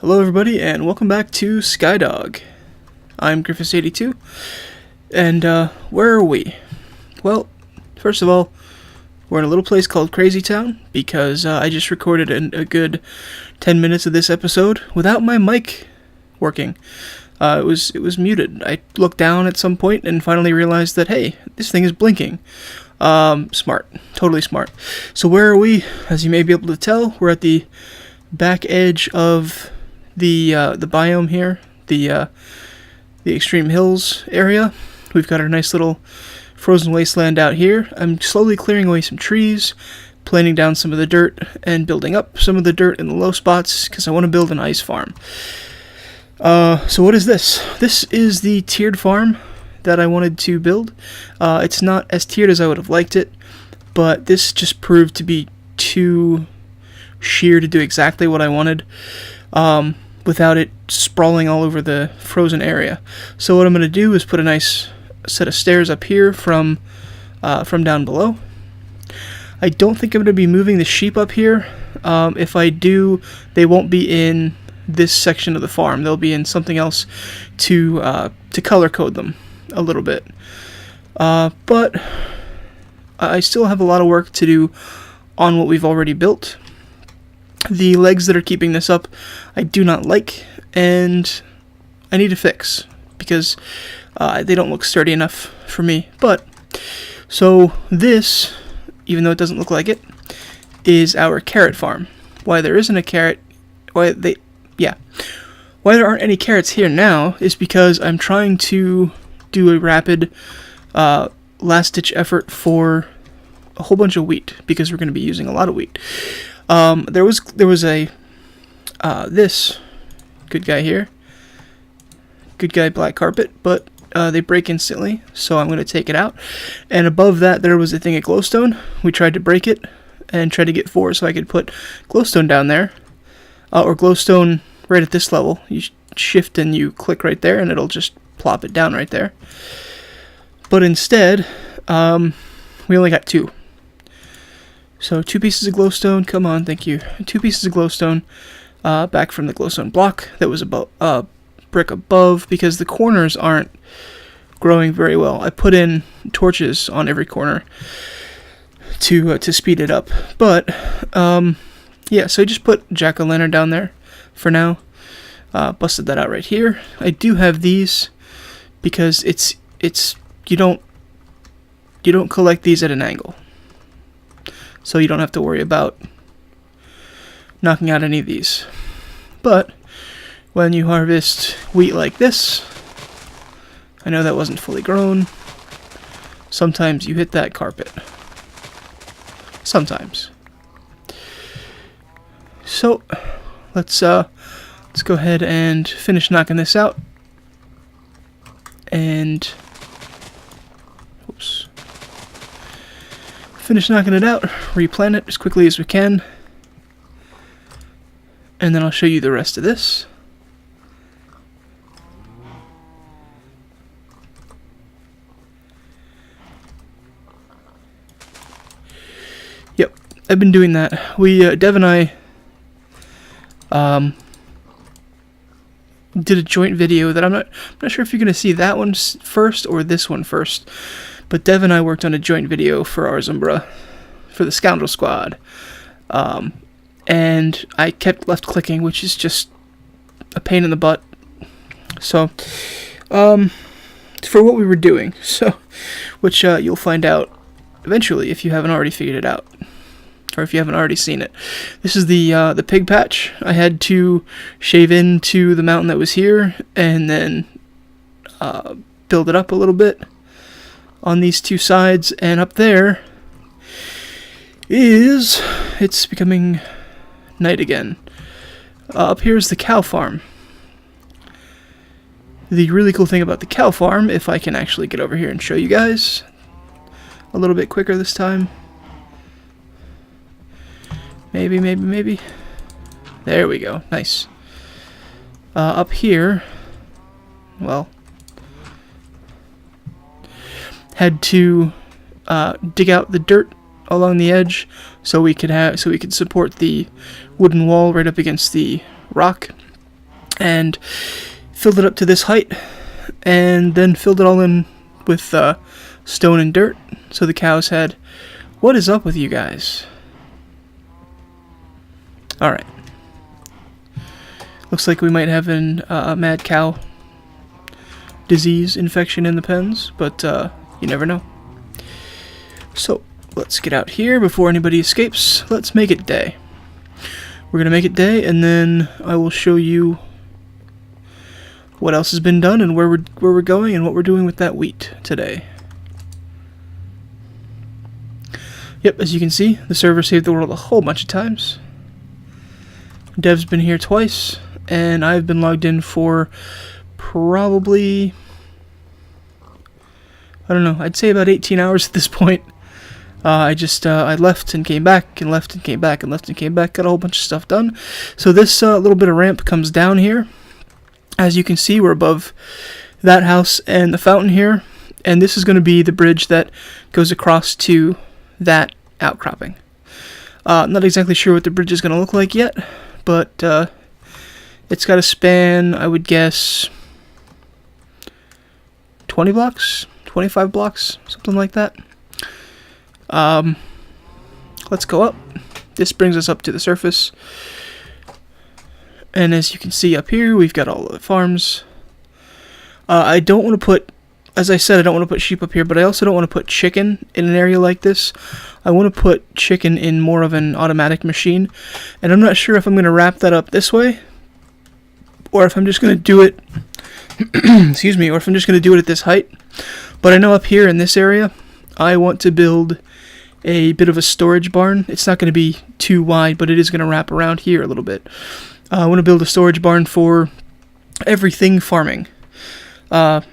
Hello everybody and welcome back to Skydog. I'm Griffiths82 and where are we? Well, first of all, we're in a little place called Crazy Town because I just recorded a good 10 minutes of this episode without my mic working. It was muted. I looked down at some point and finally realized that, hey, this thing is blinking. Smart. Totally smart. So where are we? As you may be able to tell, we're at the back edge of the biome here, the Extreme Hills area. We've got our nice little frozen wasteland out here. I'm slowly clearing away some trees, planing down some of the dirt, and building up some of the dirt in the low spots, because I want to build an ice farm. So what is this? This is the tiered farm that I wanted to build. It's not as tiered as I would have liked it, but this just proved to be too sheer to do exactly what I wanted, without it sprawling all over the frozen area. So what I'm going to do is put a nice set of stairs up here from down below. I don't think I'm going to be moving the sheep up here. If I do, they won't be in this section of the farm. They'll be in something else to color code them a little bit. But I still have a lot of work to do on what we've already built. The legs that are keeping this up I do not like, and I need to fix because they don't look sturdy enough for me. But so this, even though it doesn't look like it, is our carrot farm. Why there isn't a carrot, why there aren't any carrots here now is because I'm trying to do a rapid last-ditch effort for a whole bunch of wheat, because we're going to be using a lot of wheat. There was a this good guy here, good guy black carpet, but they break instantly, so I'm going to take it out. And above that there was a thing of glowstone. We tried to break it and tried to get 4 so I could put glowstone down there, or glowstone right at this level. You shift and you click right there and it'll just plop it down right there. But instead, we only got 2. So 2 pieces of glowstone, come on, thank you. 2 pieces of glowstone, back from the glowstone block that was about brick above, because the corners aren't growing very well. I put in torches on every corner to speed it up. But yeah, so I just put jack-o'-lantern down there for now. Busted that out right here. I do have these because it's you don't collect these at an angle. So you don't have to worry about knocking out any of these. But when you harvest wheat like this, I know that wasn't fully grown. Sometimes you hit that carpet. Sometimes. So let's go ahead and finish knocking this out. And finish knocking it out, replant it as quickly as we can, and then I'll show you the rest of this. Yep, I've been doing that. Dev and I did a joint video that I'm not sure if you're going to see that one first or this one first. But Dev and I worked on a joint video for Ars Umbra, for the Scoundrel Squad, and I kept left clicking, which is just a pain in the butt. So, for what we were doing, which you'll find out eventually if you haven't already figured it out, or if you haven't already seen it. This is the pig patch. I had to shave into the mountain that was here, and then build it up a little bit on these 2 sides, and up there it's becoming night again. Up here is the cow farm. The really cool thing about the cow farm, if I can actually get over here and show you guys a little bit quicker this time. Maybe. There we go. Nice. Up here, well, had to dig out the dirt along the edge so we could support the wooden wall right up against the rock. and filled it up to this height, and then filled it all in with stone and dirt, so the cows had... What is up with you guys? Alright. Looks like we might have a mad cow disease infection in the pens, but you never know. So, let's get out here before anybody escapes. Let's make it day. We're going to make it day, and then I will show you what else has been done and where we're going and what we're doing with that wheat today. Yep, as you can see, the server saved the world a whole bunch of times. Dev's been here twice, and I've been logged in for probably, I don't know, I'd say about 18 hours at this point. I left and came back, and left and came back, and left and came back, got a whole bunch of stuff done. So this little bit of ramp comes down here. As you can see, we're above that house and the fountain here, and this is going to be the bridge that goes across to that outcropping. Not exactly sure what the bridge is going to look like yet, but it's got a span, I would guess, 20 blocks, 25 blocks, something like that. Let's go up. This brings us up to the surface. And as you can see up here, we've got all the farms. I don't want to put, as I said, I don't want to put sheep up here, but I also don't want to put chicken in an area like this. I want to put chicken in more of an automatic machine. And I'm not sure if I'm going to wrap that up this way, or if I'm just going to do it, excuse me, or if I'm just going to do it at this height. But I know up here in this area, I want to build a bit of a storage barn. It's not going to be too wide, but it is going to wrap around here a little bit. I want to build a storage barn for everything farming. The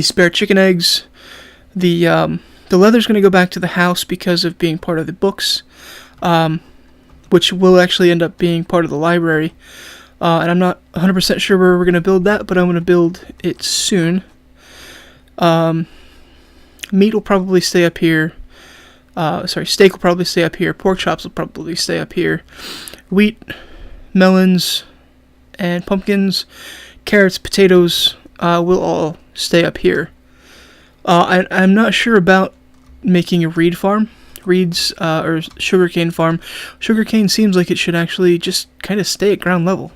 spare chicken eggs, the leather's going to go back to the house because of being part of the books, which will actually end up being part of the library. And I'm not 100% sure where we're going to build that, but I'm going to build it soon. Meat will probably stay up here. Steak will probably stay up here. Pork chops will probably stay up here. Wheat, melons, and pumpkins, carrots, potatoes will all stay up here. I'm not sure about making a reed farm. Reeds, or sugarcane farm. Sugarcane seems like it should actually just kind of stay at ground level.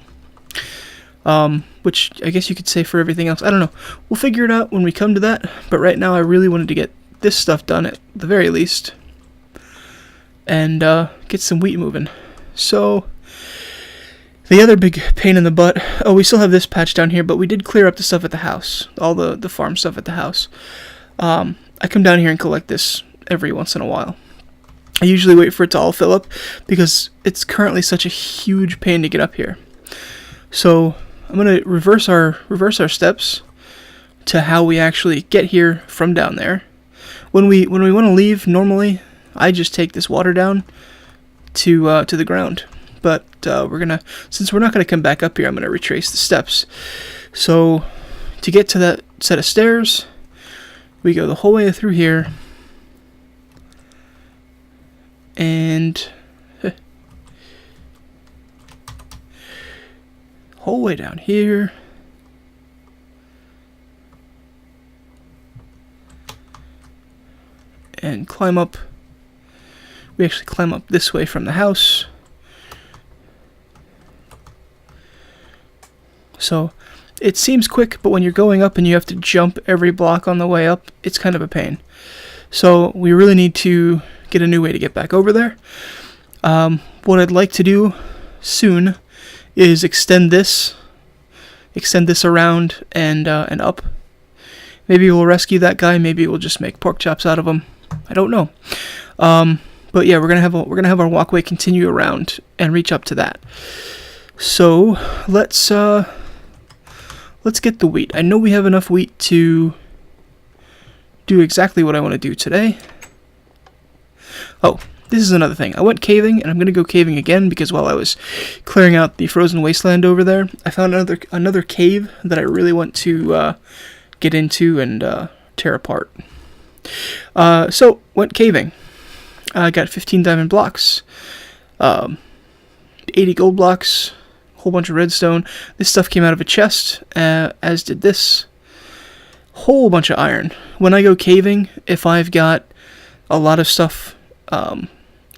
Which I guess you could say for everything else. I don't know. We'll figure it out when we come to that. But right now I really wanted to get this stuff done at the very least. And get some wheat moving. So, the other big pain in the butt. Oh, we still have this patch down here, but we did clear up the stuff at the house. All the farm stuff at the house. I come down here and collect this every once in a while. I usually wait for it to all fill up because it's currently such a huge pain to get up here. So I'm going to reverse our steps to how we actually get here from down there. When we want to leave, normally I just take this water down to the ground. But since we're not gonna come back up here, I'm gonna retrace the steps. So to get to that set of stairs, we go the whole way through here, and whole way down here. And climb up. We actually climb up this way from the house. So it seems quick, but when you're going up and you have to jump every block on the way up, it's kind of a pain. So we really need to get a new way to get back over there. What I'd like to do soon is extend this around and up. Maybe we'll rescue that guy. Maybe we'll just make pork chops out of him. I don't know. But yeah, we're gonna have our walkway continue around and reach up to that. So let's get the wheat. I know we have enough wheat to do exactly what I want to do today. Oh, this is another thing. I went caving, and I'm gonna go caving again because while I was clearing out the frozen wasteland over there, I found another cave that I really want to get into and tear apart. So went caving. I got 15 diamond blocks, 80 gold blocks, whole bunch of redstone. This stuff came out of a chest, as did this. Whole bunch of iron. When I go caving, if I've got a lot of stuff, a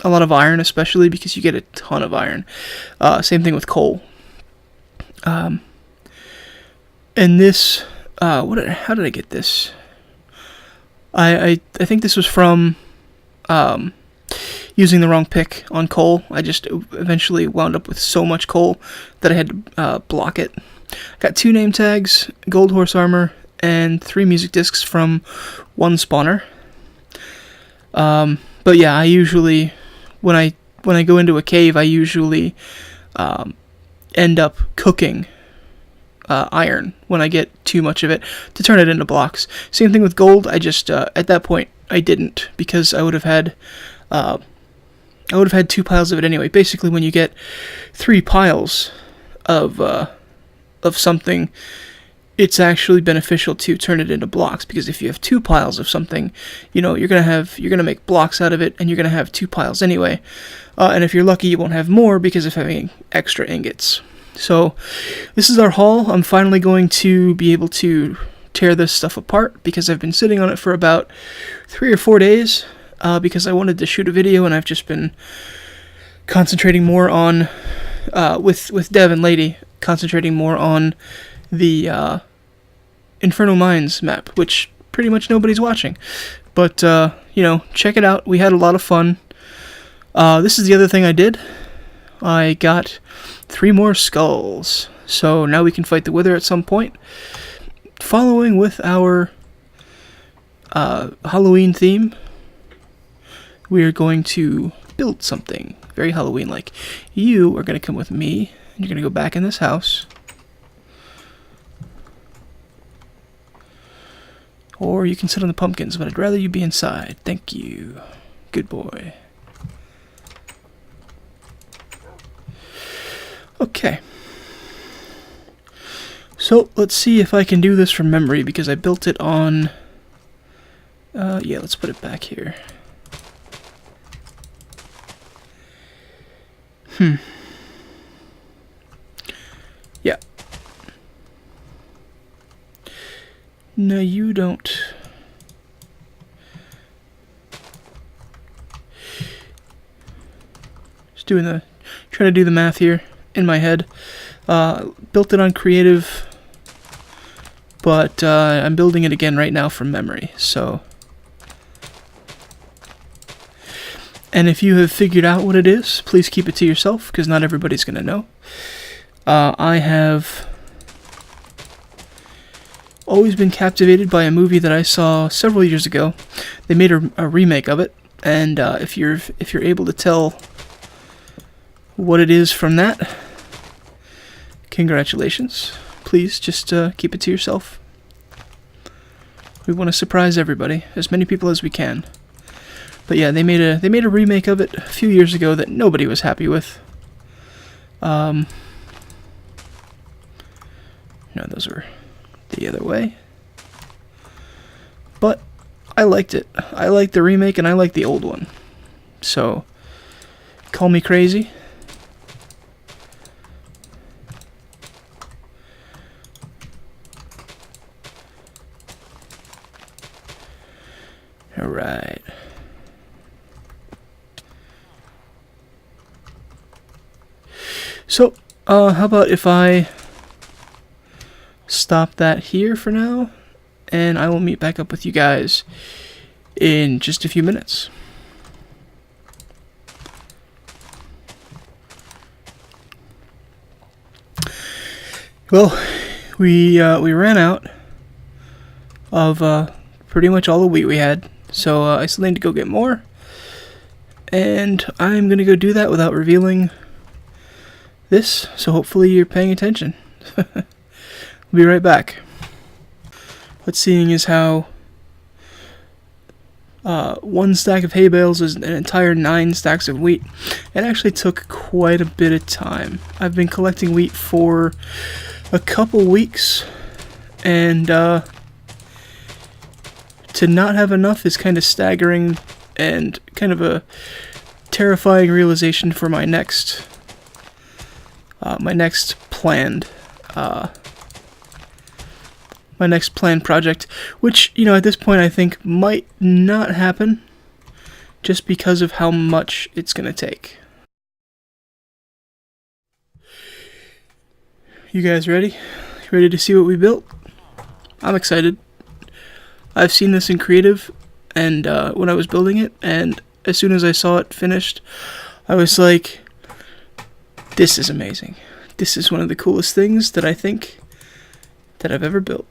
lot of iron especially, because you get a ton of iron. Same thing with coal. And this, how did I get this? I think this was from using the wrong pick on coal. I just eventually wound up with so much coal that I had to block it. Got 2 name tags, gold horse armor, and 3 music discs from 1 spawner. But yeah, I usually, when I go into a cave, I usually end up cooking iron when I get too much of it to turn it into blocks. Same thing with gold. I just at that point I didn't, because I would have had 2 piles of it anyway. Basically, when you get 3 piles of something, it's actually beneficial to turn it into blocks, because if you have 2 piles of something, you know, you're gonna make blocks out of it, and you're gonna have 2 piles anyway. And if you're lucky, you won't have more because of having extra ingots. So this is our haul. I'm finally going to be able to tear this stuff apart, because I've been sitting on it for about 3 or 4 days, because I wanted to shoot a video, and I've just been concentrating more on with Dev and Lady, concentrating more on the Infernal Mines map, which pretty much nobody's watching. But, you know, check it out. We had a lot of fun. This is the other thing I did. I got 3 more skulls. So now we can fight the Wither at some point. Following with our Halloween theme, we are going to build something very Halloween-like. You are going to come with me, and you're going to go back in this house. Or you can sit on the pumpkins, but I'd rather you be inside. Thank you. Good boy. Okay. So, let's see if I can do this from memory, because I built it on... yeah, let's put it back here. Yeah. No, you don't. Just trying to do the math here in my head. Built it on creative, but I'm building it again right now from memory. So, and if you have figured out what it is, please keep it to yourself, because not everybody's going to know. I have always been captivated by a movie that I saw several years ago. They made a remake of it, and if you're able to tell what it is from that, congratulations. Please just keep it to yourself. We want to surprise everybody, as many people as we can. But yeah, they made a remake of it a few years ago that nobody was happy with. No, those were the other way. But I liked it. I liked the remake, and I liked the old one. So, call me crazy. Alright. So, how about if I stop that here for now, and I will meet back up with you guys in just a few minutes. Well, we ran out of pretty much all the wheat we had, so I still need to go get more, and I'm gonna go do that without revealing this, so hopefully you're paying attention. We'll be right back. What's seeing is how 1 stack of hay bales is an entire 9 stacks of wheat. It actually took quite a bit of time. I've been collecting wheat for a couple weeks, and to not have enough is kind of staggering and kind of a terrifying realization for my next my next planned project, which, you know, at this point I think might not happen just because of how much it's gonna take. You guys ready? Ready to see what we built? I'm excited. I've seen this in creative and when I was building it, and as soon as I saw it finished, I was like, this is amazing. This is one of the coolest things that I think that I've ever built.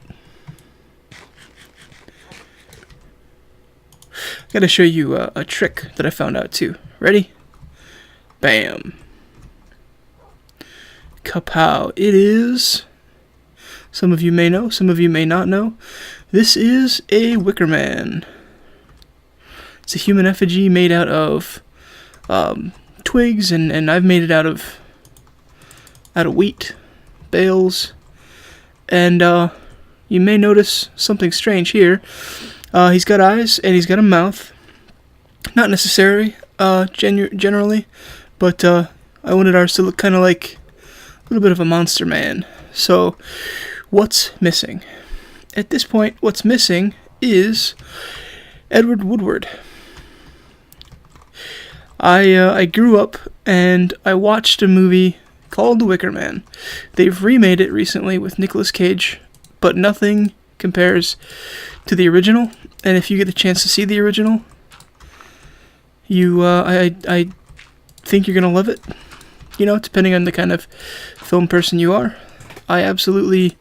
I gotta show you a trick that I found out too. Ready? Bam. Kapow. It is, some of you may know, some of you may not know, this is a wicker man. It's a human effigy made out of twigs, and I've made it out of wheat bales. And you may notice something strange here. He's got eyes and he's got a mouth. Not necessarily, generally, but I wanted ours to look kind of like a little bit of a monster man. So, what's missing? At this point, what's missing is Edward Woodward. I grew up and I watched a movie called The Wicker Man. They've remade it recently with Nicolas Cage, but nothing compares to the original. And if you get the chance to see the original, I think you're gonna love it. You know, depending on the kind of film person you are. I absolutely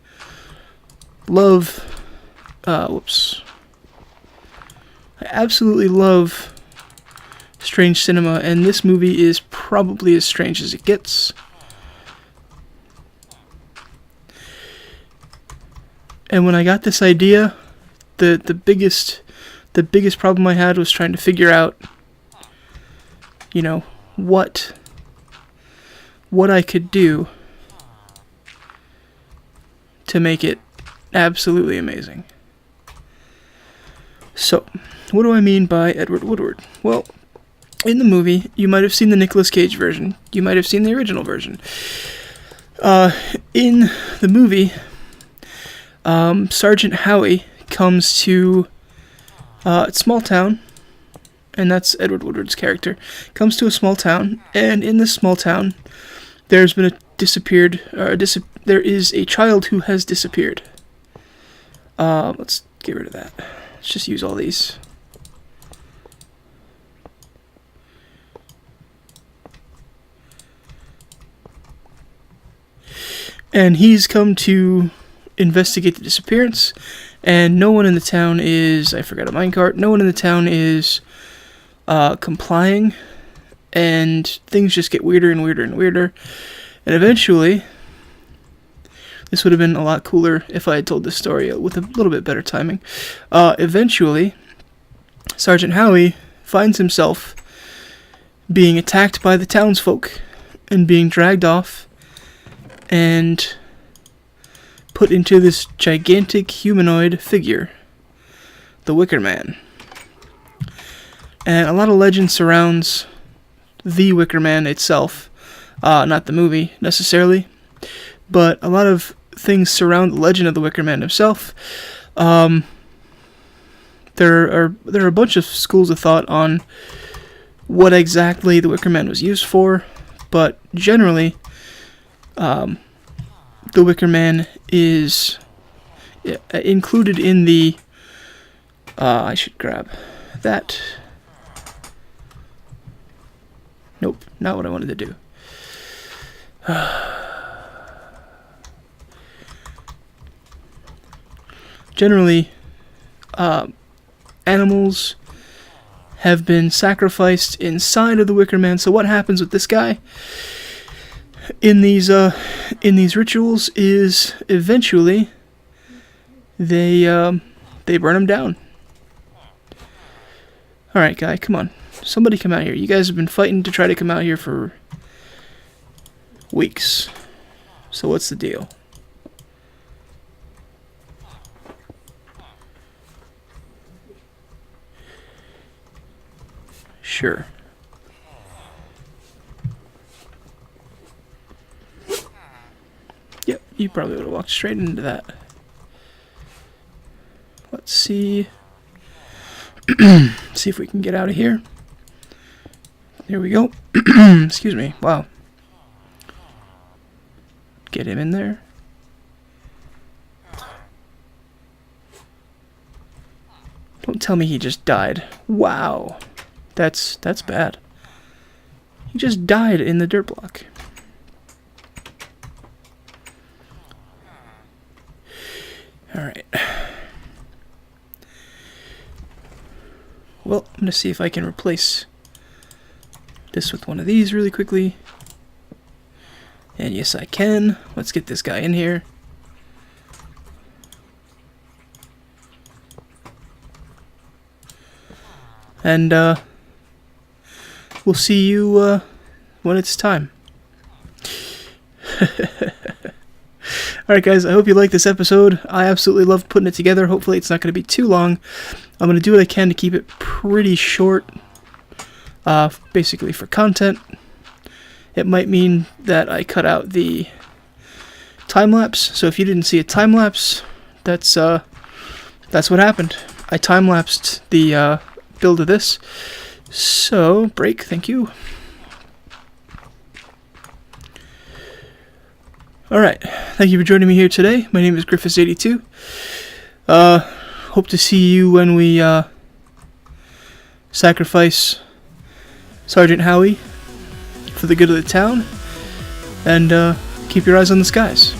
love. I absolutely love strange cinema, and this movie is probably as strange as it gets. And when I got this idea, the biggest problem I had was trying to figure out, you know, what I could do to make it absolutely amazing. So, what do I mean by Edward Woodward? Well, in the movie, you might have seen the Nicolas Cage version. You might have seen the original version. In the movie, Sergeant Howie comes to a small town, and that's Edward Woodward's character. Comes to a small town, and in this small town, there's been there is a child who has disappeared. Let's get rid of that. Let's just use all these. And he's come to investigate the disappearance, and no one in the town is, I forgot a minecart, no one in the town is complying, and things just get weirder and weirder and weirder. And eventually, this would have been a lot cooler if I had told this story with a little bit better timing. Eventually, Sergeant Howie finds himself being attacked by the townsfolk and being dragged off and put into this gigantic humanoid figure, the Wicker Man. And a lot of legend surrounds the Wicker Man itself, not the movie necessarily, but a lot of things surround the legend of the Wicker Man himself. There are a bunch of schools of thought on what exactly the Wicker Man was used for, but generally, the Wicker Man is included in the. I should grab that. Nope, not what I wanted to do. Generally, animals have been sacrificed inside of the Wicker Man. So what happens with this guy in these rituals is eventually they burn him down. All right, guy, come on. Somebody come out here. You guys have been fighting to try to come out here for weeks. So what's the deal? Sure. you probably would have walked straight into that. Let's see. See if we can get out of here. Here we go. Excuse me. Wow. Get him in there. Don't tell me he just died. Wow. That's bad. He just died in the dirt block. Alright. Well, I'm gonna see if I can replace this with one of these really quickly. And yes, I can. Let's get this guy in here. And we'll see you when it's time. Alright guys, I hope you liked this episode. I absolutely loved putting it together. Hopefully it's not going to be too long. I'm going to do what I can to keep it pretty short, basically for content. It might mean that I cut out the time-lapse, so if you didn't see a time-lapse, that's what happened. I time-lapsed the build of this. So, break, thank you. Alright, thank you for joining me here today. My name is Griffiths82. Hope to see you when we sacrifice Sergeant Howie for the good of the town. And keep your eyes on the skies.